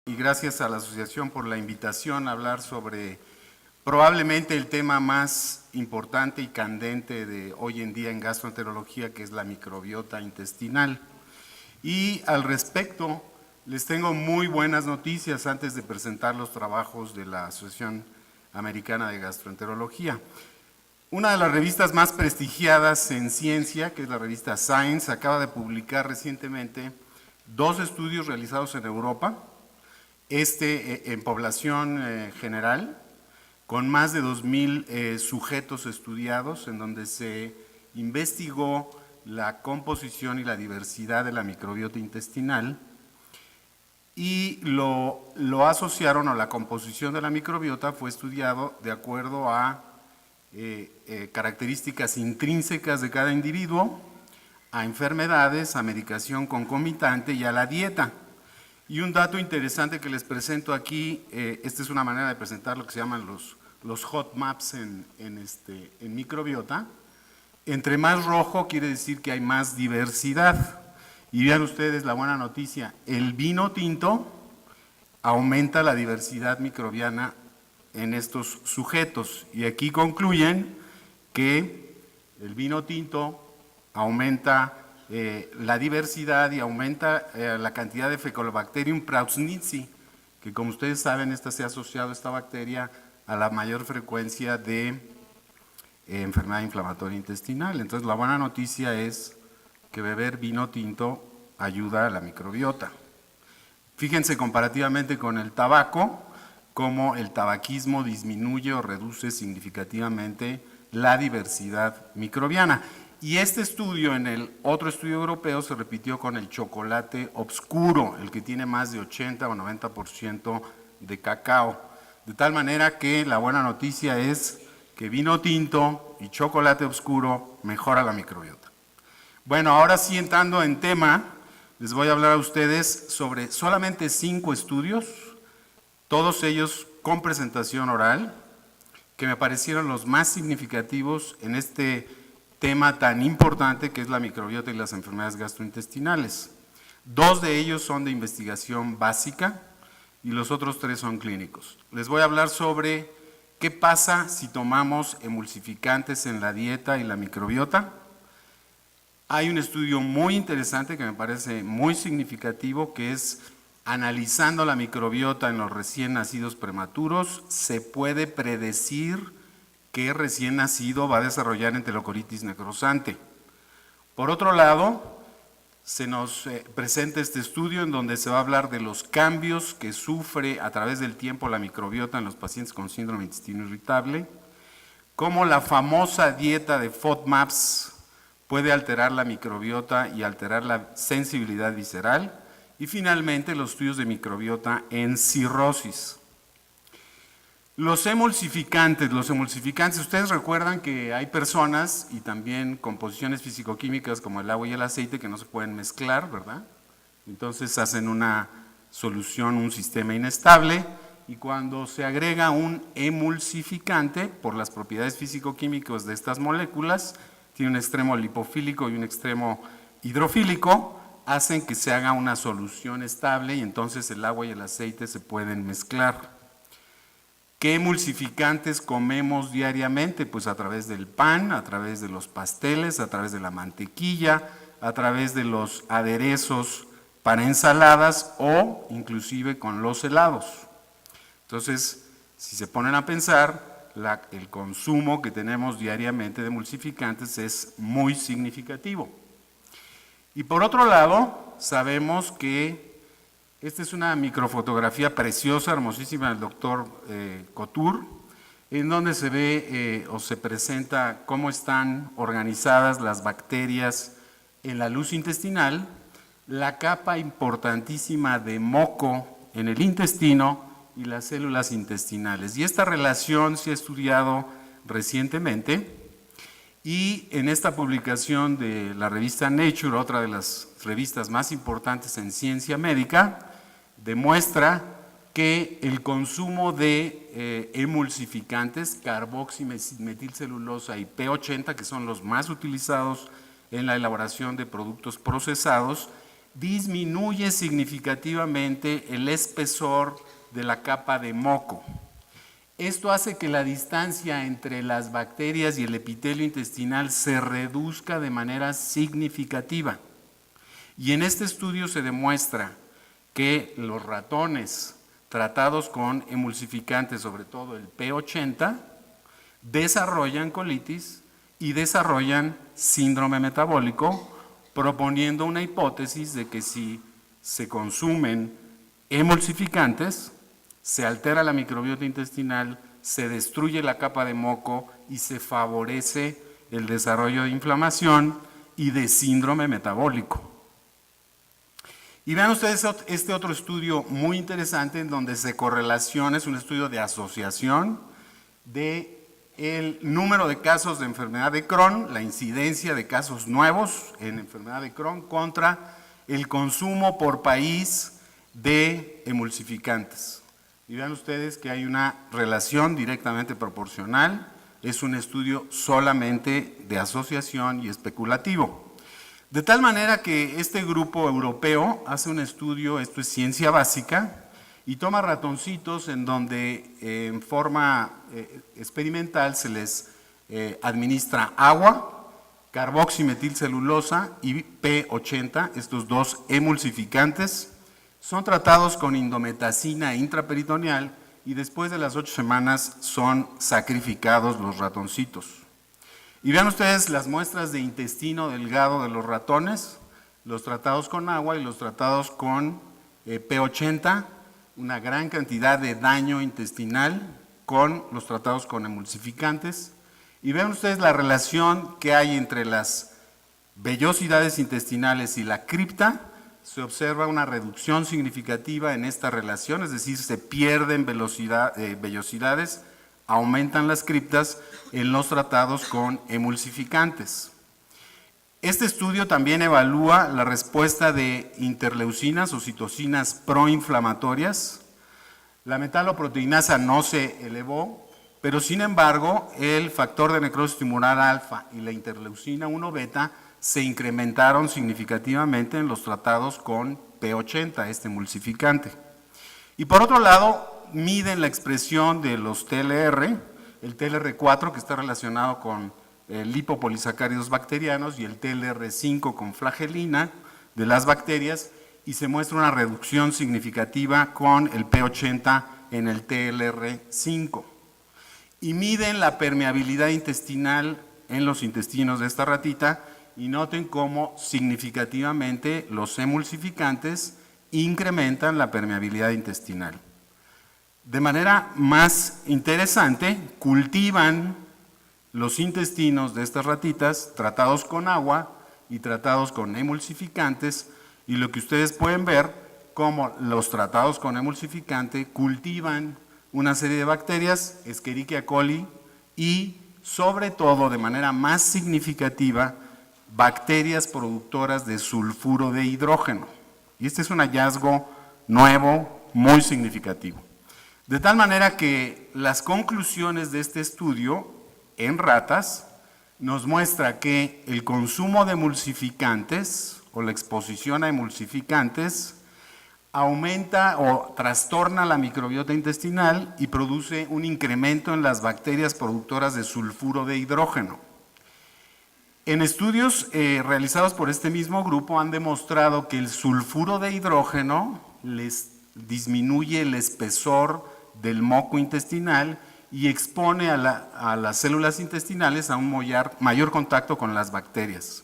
Y gracias a la asociación por la invitación a hablar sobre probablemente el tema más importante y candente de hoy en día en gastroenterología, que es la microbiota intestinal. Y al respecto, les tengo muy buenas noticias antes de presentar los trabajos de la Asociación Americana de Gastroenterología. Una de las revistas más prestigiadas en ciencia, que es la revista Science, acaba de publicar recientemente 2 estudios realizados en Europa, en población general, con más de 2,000 sujetos estudiados, en donde se investigó la composición y la diversidad de la microbiota intestinal y lo asociaron, o la composición de la microbiota fue estudiado de acuerdo a características intrínsecas de cada individuo, a enfermedades, a medicación concomitante y a la dieta. Y un dato interesante que les presento aquí, esta es una manera de presentar lo que se llaman los hot maps en microbiota. Entre más rojo quiere decir que hay más diversidad. Y vean ustedes la buena noticia, el vino tinto aumenta la diversidad microbiana en estos sujetos. Y aquí concluyen que el vino tinto aumenta la diversidad y aumenta la cantidad de Faecalibacterium prausnitzii, que como ustedes saben, se ha asociado esta bacteria a la mayor frecuencia de enfermedad inflamatoria intestinal. Entonces la buena noticia es que beber vino tinto ayuda a la microbiota. Fíjense comparativamente con el tabaco, cómo el tabaquismo disminuye o reduce significativamente la diversidad microbiana. Y este estudio, en el otro estudio europeo, se repitió con el chocolate oscuro, el que tiene más de 80 o 90% de cacao. De tal manera que la buena noticia es que vino tinto y chocolate oscuro mejora la microbiota. Bueno, ahora sí, entrando en tema, les voy a hablar a ustedes sobre solamente 5 estudios, todos ellos con presentación oral, que me parecieron los más significativos en este tema tan importante que es la microbiota y las enfermedades gastrointestinales. 2 de ellos son de investigación básica y los otros 3 son clínicos. Les voy a hablar sobre qué pasa si tomamos emulsificantes en la dieta y la microbiota. Hay un estudio muy interesante que me parece muy significativo, que es analizando la microbiota en los recién nacidos prematuros, se puede predecir qué recién nacido va a desarrollar enterocolitis necrosante. Por otro lado, se nos presenta este estudio en donde se va a hablar de los cambios que sufre a través del tiempo la microbiota en los pacientes con síndrome de intestino irritable, cómo la famosa dieta de FODMAPs puede alterar la microbiota y alterar la sensibilidad visceral, y finalmente los estudios de microbiota en cirrosis. Los emulsificantes, ustedes recuerdan que hay personas y también composiciones fisicoquímicas como el agua y el aceite que no se pueden mezclar, ¿verdad? Entonces hacen una solución, un sistema inestable, y cuando se agrega un emulsificante, por las propiedades fisicoquímicas de estas moléculas, tiene un extremo lipofílico y un extremo hidrofílico, hacen que se haga una solución estable y entonces el agua y el aceite se pueden mezclar. ¿Qué emulsificantes comemos diariamente? Pues a través del pan, a través de los pasteles, a través de la mantequilla, a través de los aderezos para ensaladas o inclusive con los helados. Entonces, si se ponen a pensar, el consumo que tenemos diariamente de emulsificantes es muy significativo. Y por otro lado, sabemos que esta es una microfotografía preciosa, hermosísima del doctor Couture, en donde se ve o se presenta cómo están organizadas las bacterias en la luz intestinal, la capa importantísima de moco en el intestino y las células intestinales. Y esta relación se ha estudiado recientemente, y en esta publicación de la revista Nature, otra de las revistas más importantes en ciencia médica, demuestra que el consumo de emulsificantes, carboximetilcelulosa y P80, que son los más utilizados en la elaboración de productos procesados, disminuye significativamente el espesor de la capa de moco. Esto hace que la distancia entre las bacterias y el epitelio intestinal se reduzca de manera significativa. Y en este estudio se demuestra que los ratones tratados con emulsificantes, sobre todo el P80, desarrollan colitis y desarrollan síndrome metabólico, proponiendo una hipótesis de que si se consumen emulsificantes, se altera la microbiota intestinal, se destruye la capa de moco y se favorece el desarrollo de inflamación y de síndrome metabólico. Y vean ustedes este otro estudio muy interesante en donde se correlaciona, es un estudio de asociación de el número de casos de enfermedad de Crohn, la incidencia de casos nuevos en enfermedad de Crohn contra el consumo por país de emulsificantes. Y vean ustedes que hay una relación directamente proporcional, es un estudio solamente de asociación y especulativo. De tal manera que este grupo europeo hace un estudio, esto es ciencia básica, y toma ratoncitos en donde en forma experimental se les administra agua, carboximetilcelulosa y P80, estos dos emulsificantes, son tratados con indometacina intraperitoneal y después de las 8 semanas son sacrificados los ratoncitos. Y vean ustedes las muestras de intestino delgado de los ratones, los tratados con agua y los tratados con P80, una gran cantidad de daño intestinal con los tratados con emulsificantes. Y vean ustedes la relación que hay entre las vellosidades intestinales y la cripta. Se observa una reducción significativa en esta relación, es decir, se pierden vellosidades, aumentan las criptas en los tratados con emulsificantes. Este estudio también evalúa la respuesta de interleucinas o citocinas proinflamatorias. La metaloproteinasa no se elevó, pero sin embargo el factor de necrosis tumoral alfa y la interleucina 1 beta se incrementaron significativamente en los tratados con P80, este emulsificante. Y por otro lado, miden la expresión de los TLR, el TLR4 que está relacionado con lipopolisacáridos bacterianos y el TLR5 con flagelina de las bacterias y se muestra una reducción significativa con el P80 en el TLR5. Y miden la permeabilidad intestinal en los intestinos de esta ratita y noten cómo significativamente los emulsificantes incrementan la permeabilidad intestinal. De manera más interesante, cultivan los intestinos de estas ratitas tratados con agua y tratados con emulsificantes y lo que ustedes pueden ver, cómo los tratados con emulsificante cultivan una serie de bacterias, Escherichia coli y sobre todo de manera más significativa, bacterias productoras de sulfuro de hidrógeno. Y este es un hallazgo nuevo, muy significativo. De tal manera que las conclusiones de este estudio en ratas nos muestra que el consumo de emulsificantes o la exposición a emulsificantes aumenta o trastorna la microbiota intestinal y produce un incremento en las bacterias productoras de sulfuro de hidrógeno. En estudios realizados por este mismo grupo han demostrado que el sulfuro de hidrógeno les disminuye el espesor del moco intestinal y expone a las células intestinales a un mayor contacto con las bacterias.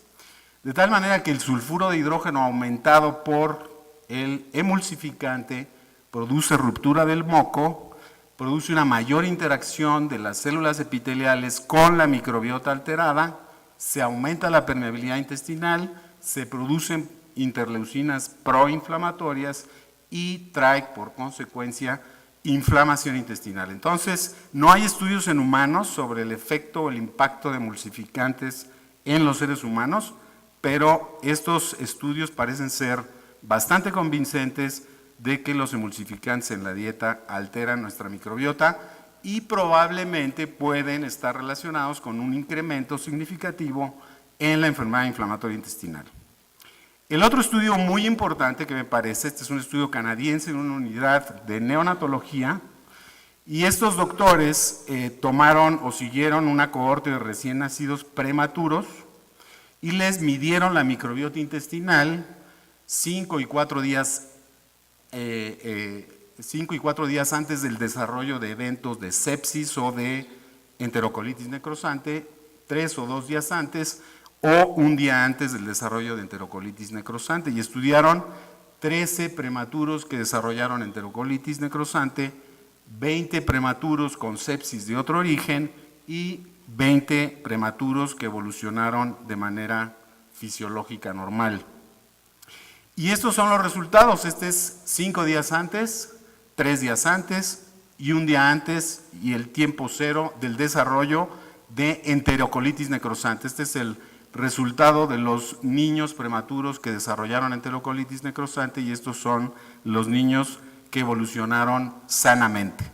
De tal manera que el sulfuro de hidrógeno aumentado por el emulsificante produce ruptura del moco, produce una mayor interacción de las células epiteliales con la microbiota alterada, se aumenta la permeabilidad intestinal, se producen interleucinas proinflamatorias y trae por consecuencia inflamación intestinal. Entonces, no hay estudios en humanos sobre el efecto o el impacto de emulsificantes en los seres humanos, pero estos estudios parecen ser bastante convincentes de que los emulsificantes en la dieta alteran nuestra microbiota y probablemente pueden estar relacionados con un incremento significativo en la enfermedad inflamatoria intestinal. El otro estudio muy importante que me parece, este es un estudio canadiense en una unidad de neonatología, y estos doctores tomaron o siguieron una cohorte de recién nacidos prematuros y les midieron la microbiota intestinal 5 y 4 días antes del desarrollo de eventos de sepsis o de enterocolitis necrosante, 3 o 2 días antes o un día antes del desarrollo de enterocolitis necrosante, y estudiaron 13 prematuros que desarrollaron enterocolitis necrosante, 20 prematuros con sepsis de otro origen y 20 prematuros que evolucionaron de manera fisiológica normal. Y estos son los resultados. Este es 5 días antes, 3 días antes y un día antes, y el tiempo cero del desarrollo de enterocolitis necrosante. Este es el resultado de los niños prematuros que desarrollaron enterocolitis necrosante, y estos son los niños que evolucionaron sanamente.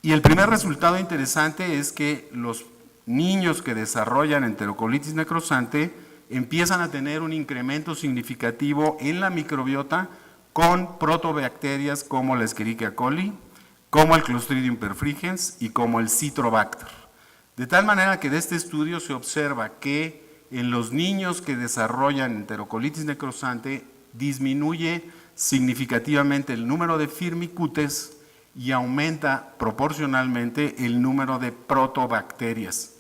Y el primer resultado interesante es que los niños que desarrollan enterocolitis necrosante empiezan a tener un incremento significativo en la microbiota con protobacterias como la Escherichia coli, como el Clostridium perfringens y como el Citrobacter. De tal manera que de este estudio se observa que en los niños que desarrollan enterocolitis necrosante disminuye significativamente el número de firmicutes y aumenta proporcionalmente el número de protobacterias.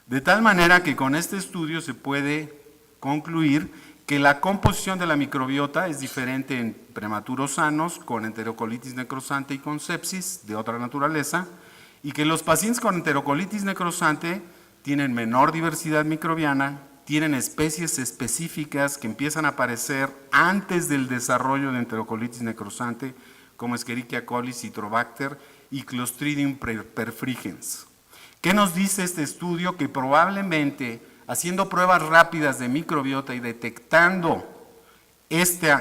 De tal manera que con este estudio se puede concluir que la composición de la microbiota es diferente en prematuros sanos, con enterocolitis necrosante y con sepsis de otra naturaleza, y que los pacientes con enterocolitis necrosante tienen menor diversidad microbiana, tienen especies específicas que empiezan a aparecer antes del desarrollo de enterocolitis necrosante, como Escherichia coli, Citrobacter y Clostridium perfringens. ¿Qué nos dice este estudio? Que probablemente haciendo pruebas rápidas de microbiota y detectando este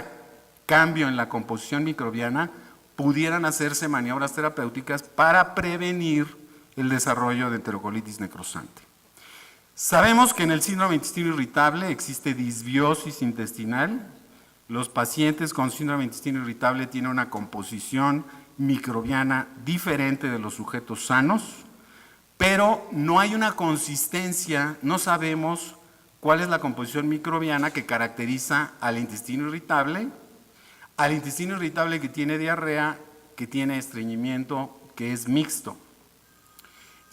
cambio en la composición microbiana, pudieran hacerse maniobras terapéuticas para prevenir el desarrollo de enterocolitis necrosante. Sabemos que en el síndrome de intestino irritable existe disbiosis intestinal. Los pacientes con síndrome de intestino irritable tienen una composición microbiana diferente de los sujetos sanos, pero no hay una consistencia, no sabemos cuál es la composición microbiana que caracteriza al intestino irritable que tiene diarrea, que tiene estreñimiento, que es mixto.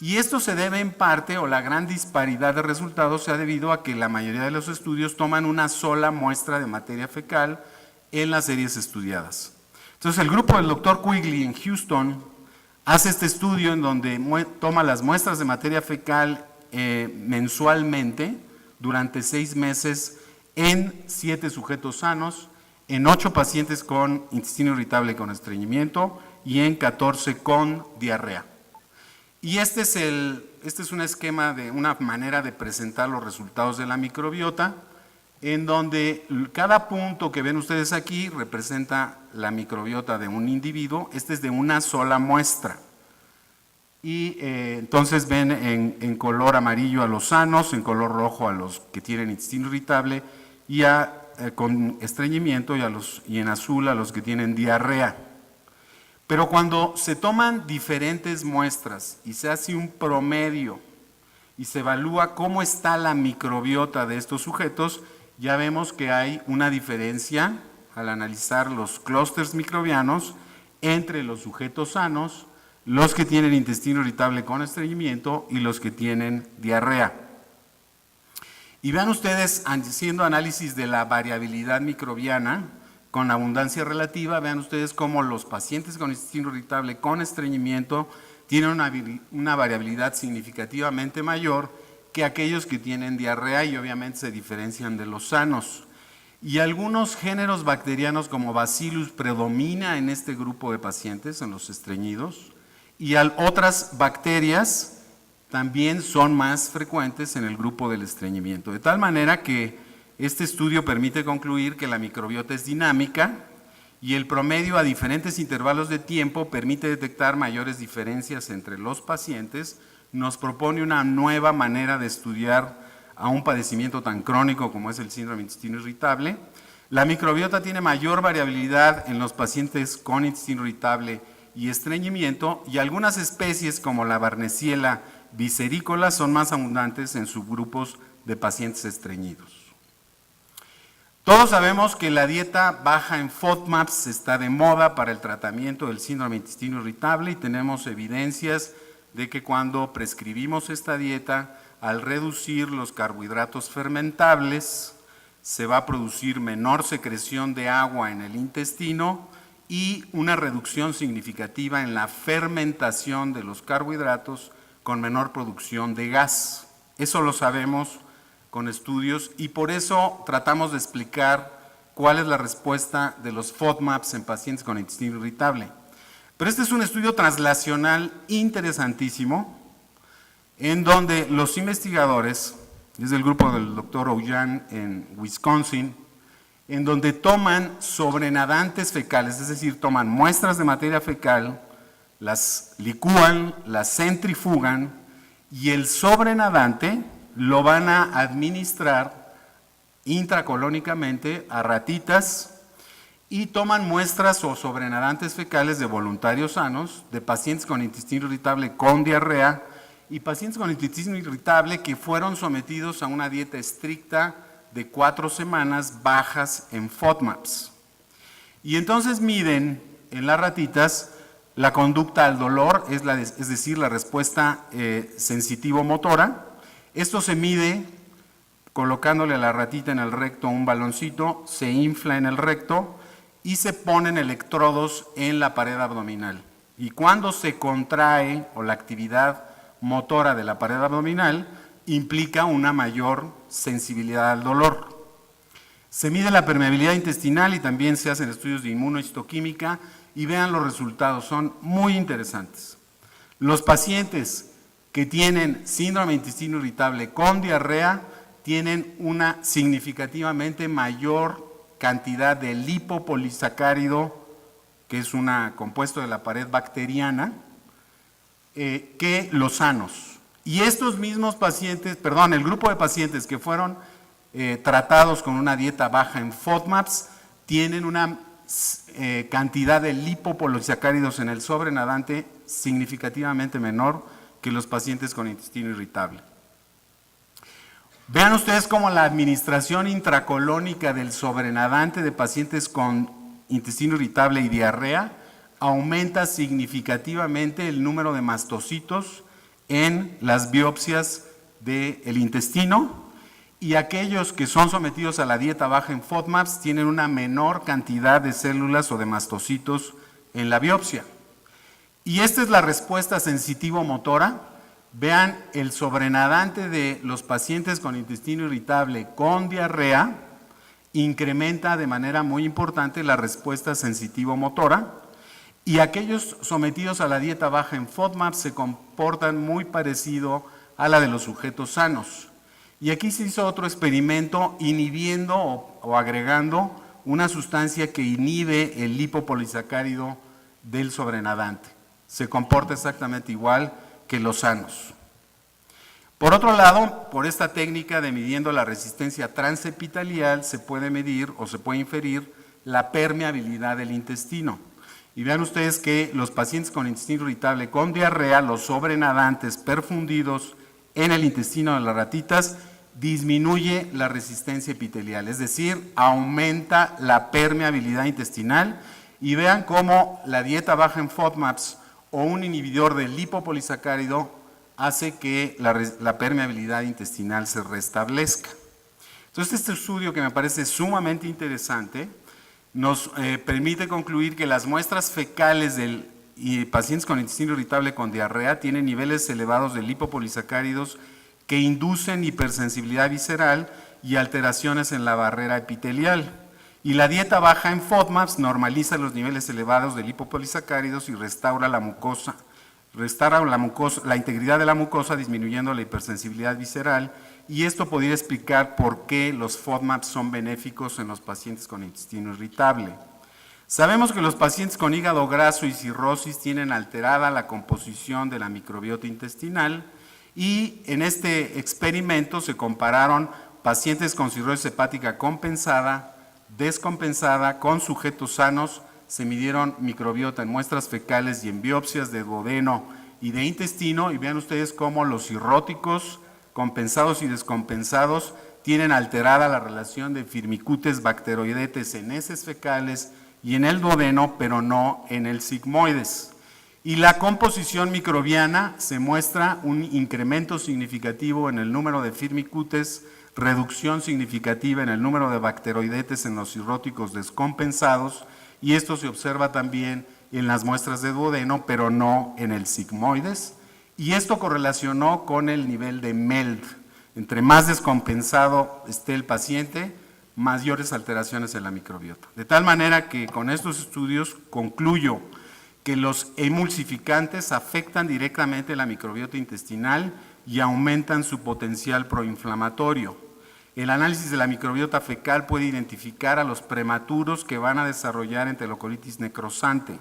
Y esto se debe en parte, o la gran disparidad de resultados se ha debido a que la mayoría de los estudios toman una sola muestra de materia fecal en las series estudiadas. Entonces el grupo del doctor Quigley en Houston hace este estudio en donde toma las muestras de materia fecal mensualmente durante 6 meses en 7 sujetos sanos, en 8 pacientes con intestino irritable con estreñimiento y en 14 con diarrea. Y este es un esquema de una manera de presentar los resultados de la microbiota, en donde cada punto que ven ustedes aquí representa la microbiota de un individuo. Este es de una sola muestra. Y entonces ven en color amarillo a los sanos, en color rojo a los que tienen intestino irritable y con estreñimiento, y en azul a los que tienen diarrea. Pero cuando se toman diferentes muestras y se hace un promedio y se evalúa cómo está la microbiota de estos sujetos, ya vemos que hay una diferencia al analizar los clústeres microbianos entre los sujetos sanos, los que tienen intestino irritable con estreñimiento y los que tienen diarrea. Y vean ustedes, haciendo análisis de la variabilidad microbiana con abundancia relativa, vean ustedes cómo los pacientes con intestino irritable con estreñimiento tienen una variabilidad significativamente mayor que aquellos que tienen diarrea, y obviamente se diferencian de los sanos. Y algunos géneros bacterianos como Bacillus predomina en este grupo de pacientes, en los estreñidos, y otras bacterias también son más frecuentes en el grupo del estreñimiento. De tal manera que este estudio permite concluir que la microbiota es dinámica y el promedio a diferentes intervalos de tiempo permite detectar mayores diferencias entre los pacientes. Nos propone una nueva manera de estudiar a un padecimiento tan crónico como es el síndrome de intestino irritable. La microbiota tiene mayor variabilidad en los pacientes con intestino irritable y estreñimiento, y algunas especies como la Barnesiella viscerícola son más abundantes en subgrupos de pacientes estreñidos. Todos sabemos que la dieta baja en FODMAPs está de moda para el tratamiento del síndrome de intestino irritable, y tenemos evidencias de que cuando prescribimos esta dieta, al reducir los carbohidratos fermentables, se va a producir menor secreción de agua en el intestino y una reducción significativa en la fermentación de los carbohidratos con menor producción de gas. Eso lo sabemos con estudios, y por eso tratamos de explicar cuál es la respuesta de los FODMAPs en pacientes con intestino irritable. Pero este es un estudio translacional interesantísimo, en donde los investigadores, desde el grupo del doctor Ojan en Wisconsin, en donde toman sobrenadantes fecales, es decir, toman muestras de materia fecal, las licúan, las centrifugan, y el sobrenadante lo van a administrar intracolónicamente a ratitas, y toman muestras o sobrenadantes fecales de voluntarios sanos, de pacientes con intestino irritable con diarrea y pacientes con intestino irritable que fueron sometidos a una dieta estricta de 4 semanas bajas en FODMAPs. Y entonces miden en las ratitas la conducta al dolor, es decir, la respuesta sensitivo-motora. Esto se mide colocándole a la ratita en el recto un baloncito, se infla en el recto y se ponen electrodos en la pared abdominal. Y cuando se contrae, o la actividad motora de la pared abdominal, implica una mayor sensibilidad al dolor. Se mide la permeabilidad intestinal y también se hacen estudios de inmunohistoquímica, y vean los resultados, son muy interesantes. Los pacientes que tienen síndrome de intestino irritable con diarrea tienen una significativamente mayor cantidad de lipopolisacárido, que es un compuesto de la pared bacteriana, que los sanos. Y estos mismos pacientes, el grupo de pacientes que fueron tratados con una dieta baja en FODMAPs, tienen una cantidad de lipopolisacáridos en el sobrenadante significativamente menor que los pacientes con intestino irritable. Vean ustedes cómo la administración intracolónica del sobrenadante de pacientes con intestino irritable y diarrea aumenta significativamente el número de mastocitos en las biopsias del intestino, y aquellos que son sometidos a la dieta baja en FODMAPs tienen una menor cantidad de células o de mastocitos en la biopsia. Y esta es la respuesta sensitivo-motora. Vean, el sobrenadante de los pacientes con intestino irritable con diarrea incrementa de manera muy importante la respuesta sensitivo-motora, y aquellos sometidos a la dieta baja en FODMAPs se comportan muy parecido a la de los sujetos sanos. Y aquí se hizo otro experimento inhibiendo o agregando una sustancia que inhibe el lipopolisacárido del sobrenadante. Se comporta exactamente igual que los sanos. Por otro lado, por esta técnica de midiendo la resistencia transepitelial, se puede medir o se puede inferir la permeabilidad del intestino. Y vean ustedes que los pacientes con intestino irritable con diarrea, los sobrenadantes perfundidos en el intestino de las ratitas, disminuye la resistencia epitelial, es decir, aumenta la permeabilidad intestinal. Y vean cómo la dieta baja en FODMAPs o un inhibidor del lipopolisacárido hace que la permeabilidad intestinal se restablezca. Entonces, este estudio, que me parece sumamente interesante, nos permite concluir que las muestras fecales de pacientes con intestino irritable con diarrea tienen niveles elevados de lipopolisacáridos que inducen hipersensibilidad visceral y alteraciones en la barrera epitelial. Y la dieta baja en FODMAPs normaliza los niveles elevados de lipopolisacáridos y restaura la integridad de la mucosa, disminuyendo la hipersensibilidad visceral, y esto podría explicar por qué los FODMAPs son benéficos en los pacientes con intestino irritable. Sabemos que los pacientes con hígado graso y cirrosis tienen alterada la composición de la microbiota intestinal, y en este experimento se compararon pacientes con cirrosis hepática compensada descompensada con sujetos sanos. Se midieron microbiota en muestras fecales y en biopsias de duodeno y de intestino, y vean ustedes cómo los cirróticos compensados y descompensados tienen alterada la relación de Firmicutes bacteroidetes en heces fecales y en el duodeno, pero no en el sigmoides. Y la composición microbiana se muestra un incremento significativo en el número de Firmicutes, reducción significativa en el número de bacteroidetes en los cirróticos descompensados, y esto se observa también en las muestras de duodeno, pero no en el sigmoides, y esto correlacionó con el nivel de MELD. Entre más descompensado esté el paciente, mayores alteraciones en la microbiota. De tal manera que con estos estudios concluyo que los emulsificantes afectan directamente la microbiota intestinal y aumentan su potencial proinflamatorio. El análisis de la microbiota fecal puede identificar a los prematuros que van a desarrollar enterocolitis necrosante.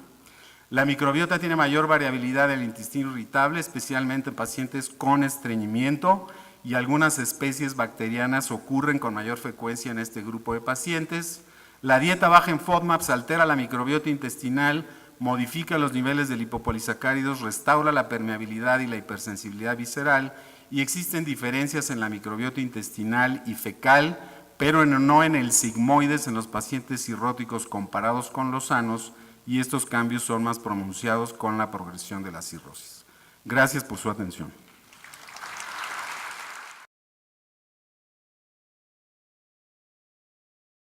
La microbiota tiene mayor variabilidad del intestino irritable, especialmente en pacientes con estreñimiento, y algunas especies bacterianas ocurren con mayor frecuencia en este grupo de pacientes. La dieta baja en FODMAPs altera la microbiota intestinal, modifica los niveles de lipopolisacáridos, restaura la permeabilidad y la hipersensibilidad visceral, y existen diferencias en la microbiota intestinal y fecal, pero no en el sigmoides en los pacientes cirróticos comparados con los sanos, y estos cambios son más pronunciados con la progresión de la cirrosis. Gracias por su atención.